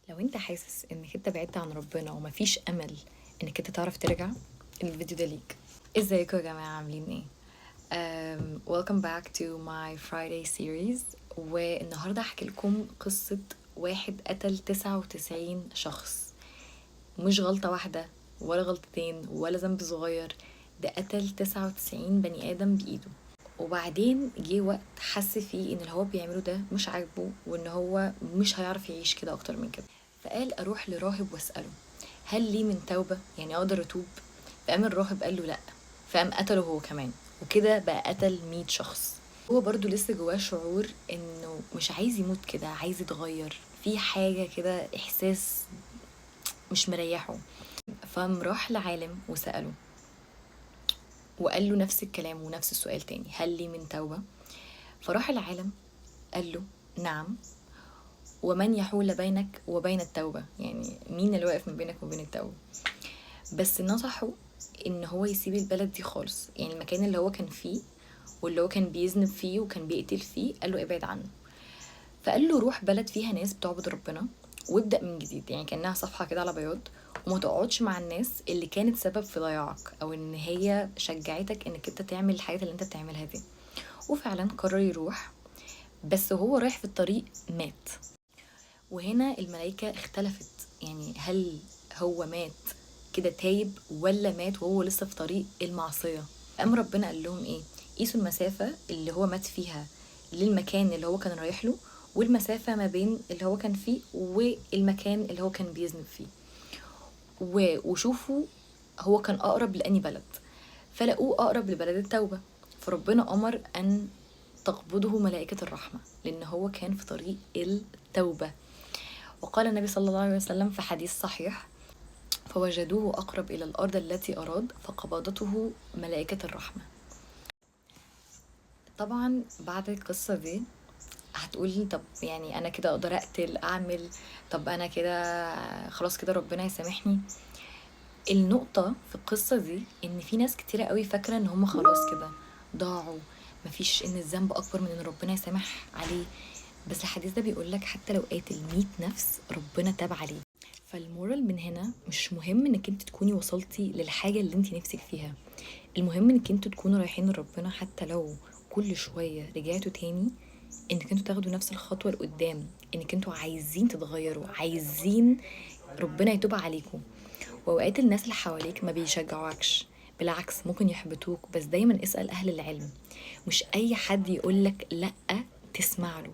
لو انت حاسس انك انت بعدت عن ربنا ومفيش امل انك انت تعرف ترجع، الفيديو ده ليك. ازيكم يا جماعة، عاملين ايه؟ welcome back to my Friday series. والنهاردة هحكي لكم قصة واحد قتل 99 شخص. مش غلطة واحدة ولا غلطتين ولا ذنب صغير، ده قتل 99 بني آدم بإيده. وبعدين جه وقت حس فيه ان اللي هو بيعمله ده مش عاجبه، وان هو مش هيعرف يعيش كده اكتر من كده. فقال اروح لراهب واساله هل لي من توبه، يعني اقدر اتوب. فقام الراهب قال له لا، فقام قتله هو كمان، وكده بقى قتل 100 شخص. هو برضو لسه جواه شعور انه مش عايز يموت كده، عايز يتغير في حاجه كده، احساس مش مريحه. فقام راح لعالم وساله، وقال له نفس الكلام ونفس السؤال تاني، هل لي من توبه؟ فراح العالم قال له نعم، ومن يحول بينك وبين التوبة، يعني مين اللي واقف ما بينك وبين التوبة؟ بس نصحه ان هو يسيب البلد دي خالص، يعني المكان اللي هو كان فيه واللي هو كان بيذنب فيه وكان بيقتل فيه، قال له ابعد عنه. فقال له روح بلد فيها ناس بتعبد ربنا وابدأ من جديد، يعني كأنها صفحة كده على بياض، وما تقعدش مع الناس اللي كانت سبب في ضياعك او ان هي شجعتك انك انت تعمل الحاجات اللي انت بتعملها دي. وفعلا قرر يروح، بس وهو رايح في الطريق مات. وهنا الملايكة اختلفت، يعني هل هو مات كده تايب ولا مات وهو لسه في طريق المعصية؟ قام ربنا قال لهم ايه؟ قيسوا المسافة اللي هو مات فيها للمكان اللي هو كان رايح له، والمسافة ما بين اللي هو كان فيه والمكان اللي هو كان بيذنب فيه، وشوفوا هو كان أقرب لأني بلد. فلقوه أقرب لبلد التوبة، فربنا أمر أن تقبضه ملائكة الرحمة لأن هو كان في طريق التوبة. وقال النبي صلى الله عليه وسلم في حديث صحيح: فوجدوه أقرب إلى الأرض التي أراد فقبضته ملائكة الرحمة. طبعا بعد القصة دي هتقولي طب يعني أنا كده أقدر أقتل أعمل، طب أنا كده خلاص كده ربنا يسامحني. النقطة في القصة دي إن في ناس كتيرة قوي فاكرة إن هم خلاص كده ضاعوا، مفيش، إن الذنب أكبر من إن ربنا يسامح عليه. بس الحديث ده بيقولك حتى لو قاتل 100 نفس ربنا تاب عليه. فالمورال من هنا مش مهم انك انت تكوني وصلتي للحاجة اللي انت نفسك فيها، المهم انك انتوا تكونوا رايحين لربنا حتى لو كل شوية رجعتوا تاني، انك انتوا تاخدوا نفس الخطوة لقدام، انك انتوا عايزين تتغيروا، عايزين ربنا يتوب عليكم. واوقات الناس اللي حواليك ما بيشجعوكش، بالعكس ممكن يحبطوك، بس دايما اسأل اهل العلم، مش اي حد يقولك لأ تسمع له.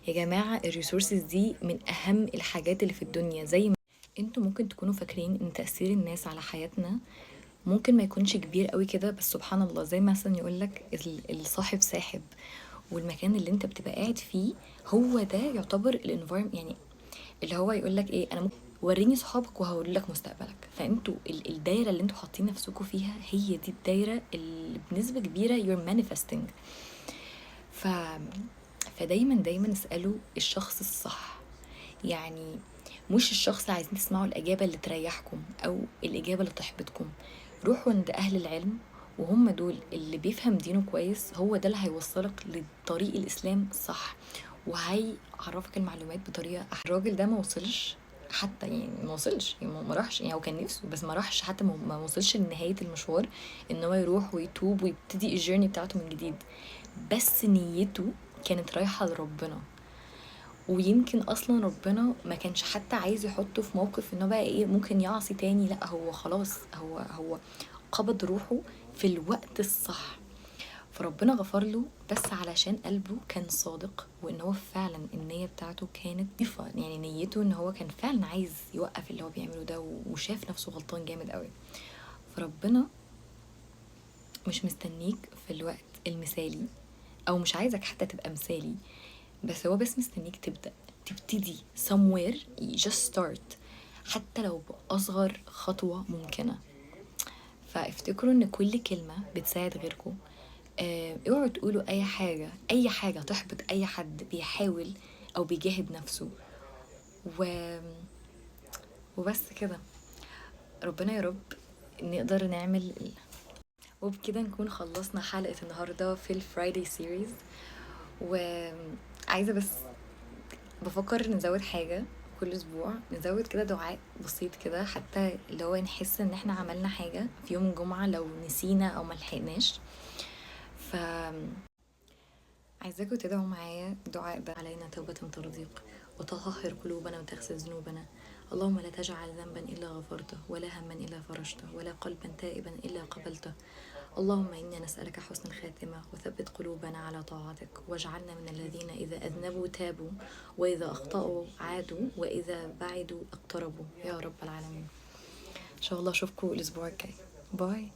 يا جماعة الريسورسز دي من أهم الحاجات اللي في الدنيا. زي ما انتوا ممكن تكونوا فاكرين ان تأثير الناس على حياتنا ممكن ما يكونش كبير قوي كده، بس سبحان الله زي مثلا يقولك الصاحب ساحب، والمكان اللي انت بتبقى قاعد فيه هو ده يعتبر الانفايرمنت، يعني اللي هو يقولك ايه، انا ممكن وريني صحابك وهقول لك مستقبلك. فانتوا الدايره اللي انتوا حاطين نفسكم فيها هي دي الدايره اللي بنسبه كبيره you're manifesting. ف فدايما دايما اسألوا الشخص الصح، يعني مش الشخص اللي عايزين تسمعوا الإجابة اللي تريحكم أو الإجابة اللي تحبطكم. روحوا عند أهل العلم، وهم دول اللي بيفهم دينه كويس، هو ده اللي هيوصلك لطريق الإسلام الصح، وهيعرفك المعلومات بطريقة الراجل ده ما وصلش حتى، يعني ما وصلش، يعني ما راحش، يعني هو كان نفسه بس ما راحش حتى، ما وصلش لنهاية المشوار ان هو يروح ويتوب ويبتدي الجيرني بتاعته من جديد، بس نيته كانت رايحة لربنا. ويمكن اصلا ربنا ما كانش حتى عايز يحطه في موقف انه بقى ايه ممكن يعصي تاني، لا هو خلاص هو قبض روحه في الوقت الصح. فربنا غفر له بس علشان قلبه كان صادق، وان هو فعلا النية بتاعته كانت نظيفة، يعني نيته ان هو كان فعلا عايز يوقف اللي هو بيعمله ده، وشاف نفسه غلطان جامد قوي. فربنا مش مستنيك في الوقت المثالي، او مش عايزك حتى تبقى مثالي، بس هو بس مستنيك تبتدي somewhere، just start، حتى لو بأصغر خطوة ممكنة. فافتكروا ان كل كلمة بتساعد غيركم. اوعوا تقولوا اي حاجة تحبط اي حد بيحاول او بيجاهد نفسه. و... وبس كده، ربنا يا رب نقدر نعمل. وبكده نكون خلصنا حلقة النهاردة في الفرايداي سيريز. وعايزة بس بفكر نزود حاجة، كل اسبوع نزود كده دعاء بسيط كده، حتى اللي هو نحس ان احنا عملنا حاجة في يوم الجمعة لو نسينا او ملحقناش. ف عايزاكم تدعوا معايا الدعاء ده: علينا توبة ترضيك، وتطهر قلوبنا وتغسل ذنوبنا. اللهم لا تجعل ذنبا إلا غفرته، ولا هما إلا فرجته، ولا قلبا تائبا إلا قبلته. اللهم إنا نسألك حسن الخاتمة، وثبت قلوبنا على طاعتك، واجعلنا من الذين إذا أذنبوا تابوا، وإذا أخطأوا عادوا، وإذا بعدوا اقتربوا، يا رب العالمين. إن شاء الله أشوفكم الأسبوع الجاي. باي.